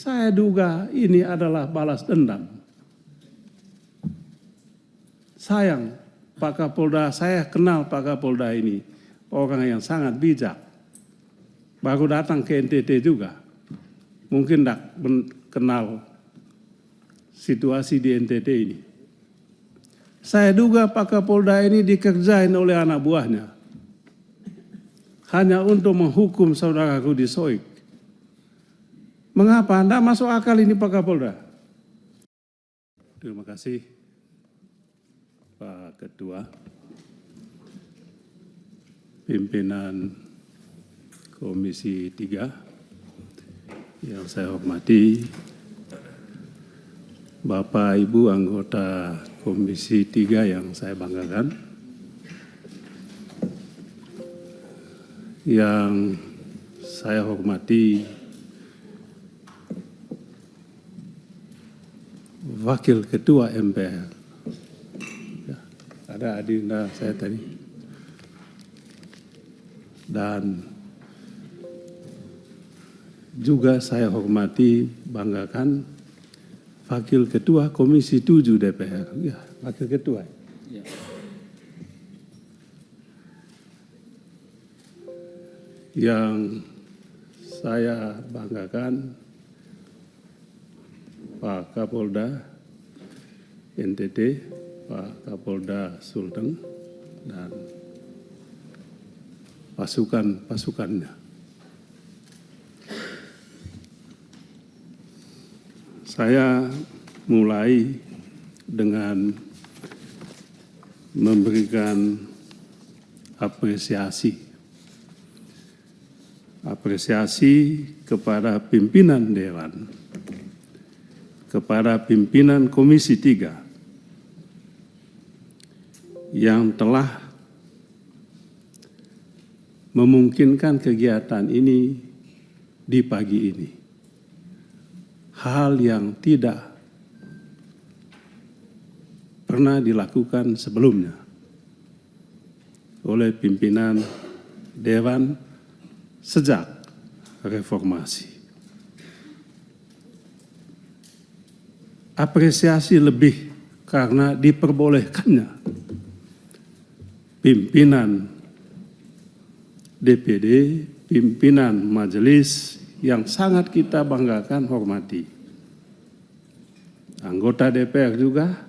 Saya duga ini adalah balas dendam. Sayang, Pak Kapolda, saya kenal Pak Kapolda ini, orang yang sangat bijak. Baru datang ke NTT juga. Mungkin tidak kenal situasi di NTT ini. Saya duga Pak Kapolda ini dikerjain oleh anak buahnya. Hanya untuk menghukum saudara Rudi Soik. Mengapa? Tidak masuk akal ini Pak Kapolda. Terima kasih Pak Ketua, pimpinan Komisi 3 yang saya hormati, Bapak Ibu anggota Komisi 3 yang saya banggakan, yang saya hormati Wakil Ketua MPR, ya, ada adinda saya tadi, dan juga saya hormati, banggakan Wakil Ketua Komisi 7 DPR, ya, Wakil Ketua. Ya. Yang saya banggakan Pak Kapolda NTT, Pak Kapolda Sulteng, dan pasukannya. Saya mulai dengan memberikan apresiasi kepada pimpinan Dewan, kepada pimpinan Komisi 3 yang telah memungkinkan kegiatan ini di pagi ini. Hal yang tidak pernah dilakukan sebelumnya oleh pimpinan Dewan sejak reformasi. Apresiasi lebih karena diperbolehkannya pimpinan DPD, pimpinan majelis yang sangat kita banggakan, hormati. Anggota DPR juga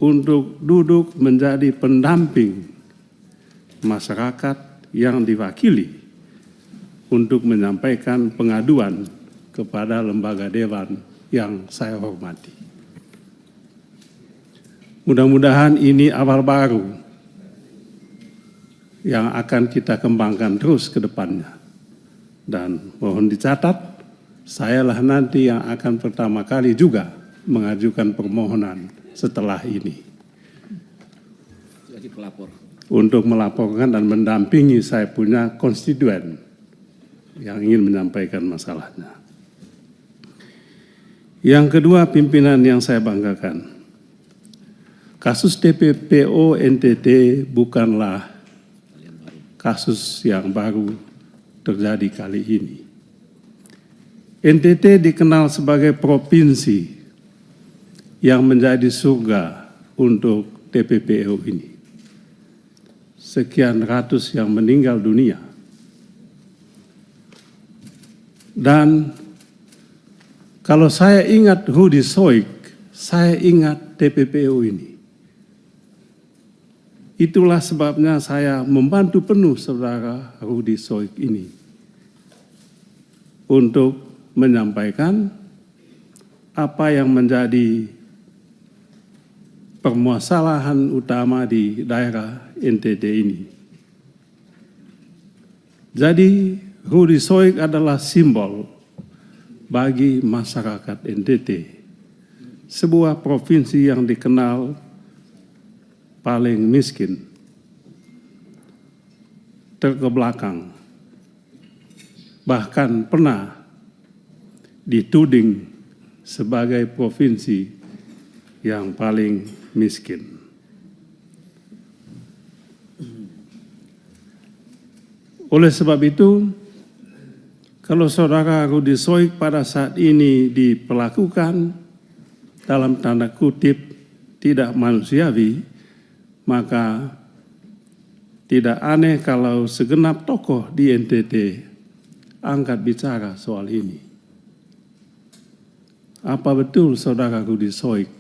untuk duduk menjadi pendamping masyarakat yang diwakili untuk menyampaikan pengaduan kepada lembaga dewan yang saya hormati. Mudah-mudahan ini awal baru yang akan kita kembangkan terus ke depannya. Dan mohon dicatat, sayalah nanti yang akan pertama kali juga mengajukan permohonan setelah ini. Jadi pelapor. Untuk melaporkan dan mendampingi saya punya konstituen yang ingin menyampaikan masalahnya. Yang kedua, pimpinan yang saya banggakan. Kasus TPPO NTT bukanlah kasus yang baru terjadi kali ini. NTT dikenal sebagai provinsi yang menjadi surga untuk TPPO ini. Sekian ratus yang meninggal dunia. Dan kalau saya ingat Rudi Soik, saya ingat TPPO ini. Itulah sebabnya saya membantu penuh saudara Rudi Soik ini untuk menyampaikan apa yang menjadi permasalahan utama di daerah NTT ini. Jadi Rudi Soik adalah simbol bagi masyarakat NTT, sebuah provinsi yang dikenal paling miskin, terkebelakang, bahkan pernah dituding sebagai provinsi yang paling miskin. Oleh sebab itu, Kalau saudara Rudy Soik pada saat ini diperlakukan dalam tanda kutip tidak manusiawi, maka tidak aneh kalau segenap tokoh di NTT angkat bicara soal ini. Apa betul saudara Rudy Soik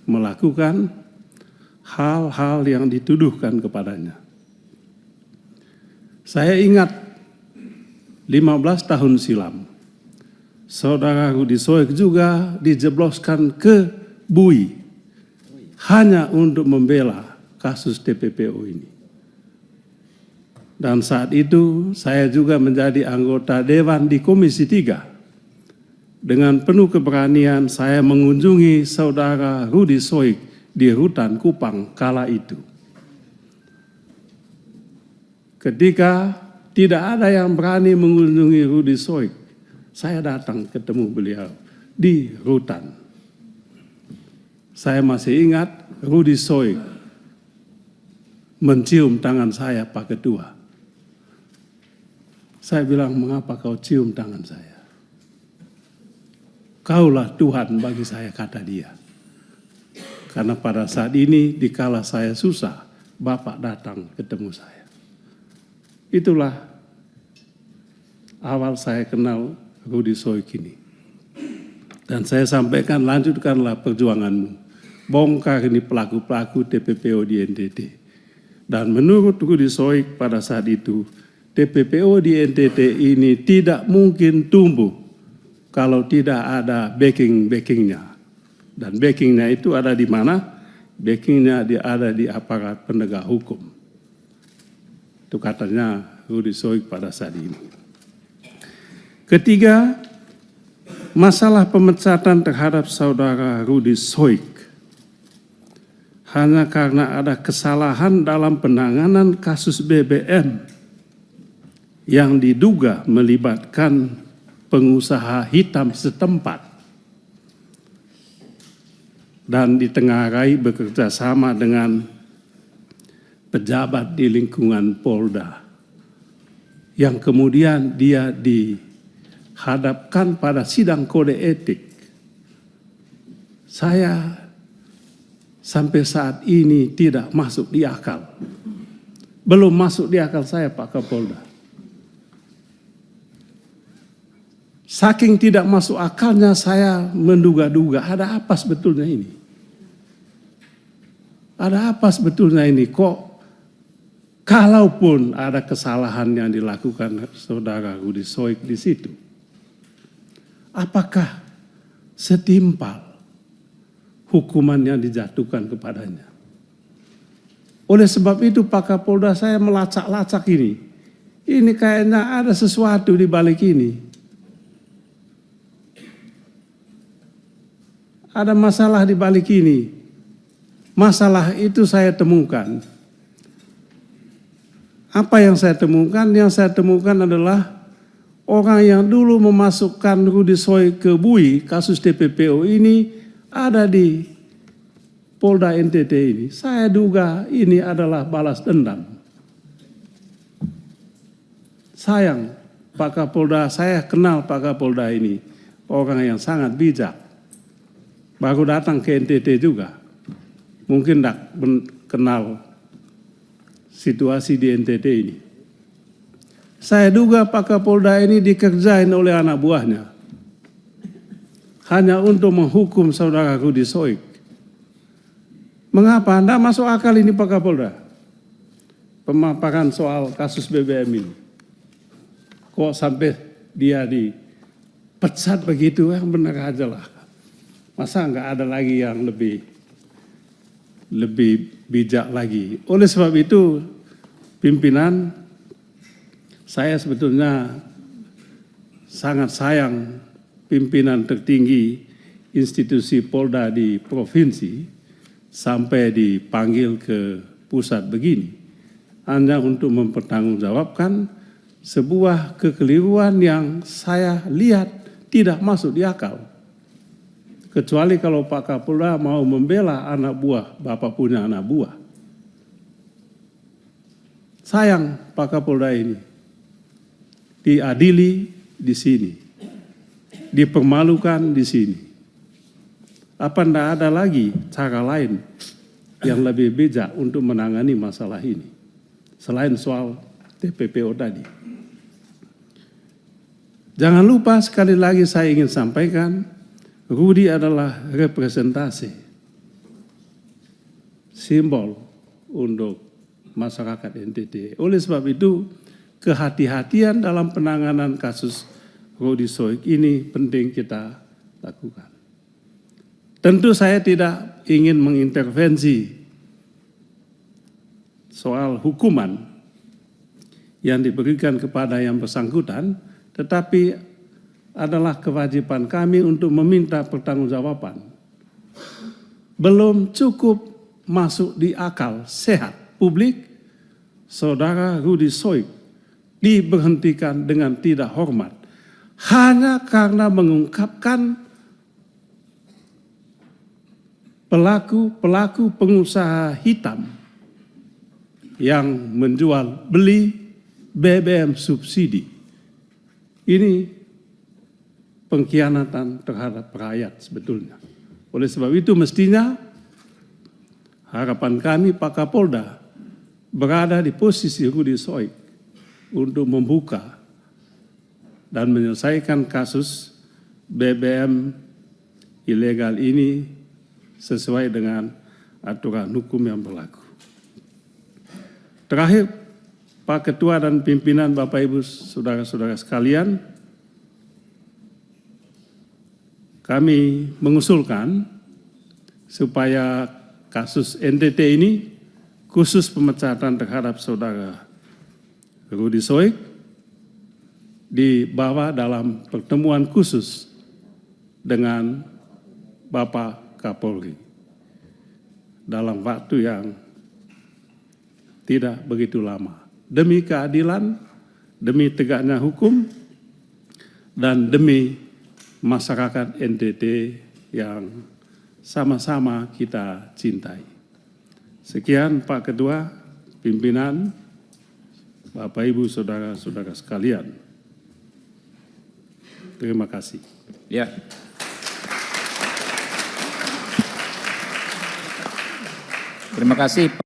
melakukan hal-hal yang dituduhkan kepadanya? Saya ingat 15 tahun silam, saudara Rudy Soik juga dijebloskan ke BUI hanya untuk membela kasus TPPO ini. Dan saat itu saya juga menjadi anggota Dewan di Komisi 3. Dengan penuh keberanian saya mengunjungi saudara Rudy Soik di Rutan Kupang kala itu. Ketika tidak ada yang berani mengunjungi Rudy Soik, saya datang ketemu beliau di Rutan. Saya masih ingat Rudy Soik mencium tangan saya, Pak Ketua. Saya bilang, mengapa kau cium tangan saya? Kaulah Tuhan bagi saya, kata dia. Karena pada saat ini, dikala saya susah, Bapak datang ketemu saya. Itulah awal saya kenal Rudy Soik ini. Dan saya sampaikan, lanjutkanlah perjuanganmu. Bongkar ini pelaku-pelaku TPPO di NTT. Dan menurut Rudy Soik pada saat itu, TPPO di NTT ini tidak mungkin tumbuh kalau tidak ada backing-backingnya. Dan backingnya itu ada di mana? Backingnya ada di aparat penegak hukum. Itu katanya Rudy Soik pada saat ini. Ketiga, masalah pemecatan terhadap saudara Rudy Soik hanya karena ada kesalahan dalam penanganan kasus BBM yang diduga melibatkan pengusaha hitam setempat dan ditengarai bekerja sama dengan pejabat di lingkungan Polda, yang kemudian dia dihadapkan pada sidang kode etik. Saya sampai saat ini tidak masuk di akal. Belum masuk di akal saya, Pak Kapolda. Saking tidak masuk akalnya saya menduga-duga ada apa sebetulnya ini. Ada apa sebetulnya ini? Kok kalaupun ada kesalahan yang dilakukan saudara Rudy Soik di situ, apakah setimpal hukuman yang dijatuhkan kepadanya? Oleh sebab itu Pak Kapolda, saya melacak-lacak ini. Ini kayaknya ada sesuatu di balik ini. Ada masalah di balik ini. Masalah itu saya temukan. Apa yang saya temukan? Yang saya temukan adalah orang yang dulu memasukkan Rudy Soik ke BUI, kasus TPPO ini ada di Polda NTT ini. Saya duga ini adalah balas dendam. Sayang, Pak Kapolda, saya kenal Pak Kapolda ini, orang yang sangat bijak. Baru datang ke NTT juga. Mungkin tidak kenal situasi di NTT ini. Saya duga Pak Kapolda ini dikerjain oleh anak buahnya. Hanya untuk menghukum saudara Rudy Soik. Mengapa? Tidak masuk akal ini Pak Kapolda. Pemaparan soal kasus BBM ini. Kok sampai dia dipecat begitu? Yang benar aja lah. Masa nggak ada lagi yang lebih bijak lagi. Oleh sebab itu, pimpinan, saya sebetulnya sangat sayang pimpinan tertinggi institusi Polda di provinsi sampai dipanggil ke pusat begini. Hanya untuk mempertanggungjawabkan sebuah kekeliruan yang saya lihat tidak masuk di akal. Kecuali kalau Pak Kapolda mau membela anak buah, Bapak punya anak buah. Sayang Pak Kapolda ini diadili di sini, dipermalukan di sini. Apa tidak ada lagi cara lain yang lebih bijak untuk menangani masalah ini selain soal TPPO tadi? Jangan lupa sekali lagi saya ingin sampaikan, Rudy adalah representasi, simbol untuk masyarakat NTT. Oleh sebab itu, kehati-hatian dalam penanganan kasus Rudy Soik ini penting kita lakukan. Tentu saya tidak ingin mengintervensi soal hukuman yang diberikan kepada yang bersangkutan, tetapi adalah kewajiban kami untuk meminta pertanggungjawaban. Belum cukup masuk di akal sehat publik, saudara Rudy Soik diberhentikan dengan tidak hormat hanya karena mengungkapkan pelaku pengusaha hitam yang menjual beli BBM subsidi. Ini pengkhianatan terhadap rakyat sebetulnya. Oleh sebab itu mestinya harapan kami Pak Kapolda berada di posisi Rudy Soik untuk membuka dan menyelesaikan kasus BBM ilegal ini sesuai dengan aturan hukum yang berlaku. Terakhir, Pak Ketua dan pimpinan Bapak Ibu saudara-saudara sekalian, kami mengusulkan supaya kasus NTT ini khusus pemecatan terhadap saudara Rudy Soik dibawa dalam pertemuan khusus dengan Bapak Kapolri dalam waktu yang tidak begitu lama, demi keadilan, demi tegaknya hukum, dan demi masyarakat NTT yang sama-sama kita cintai. Sekian Pak Ketua, pimpinan, Bapak Ibu saudara-saudara sekalian. Terima kasih. Ya. Terima kasih.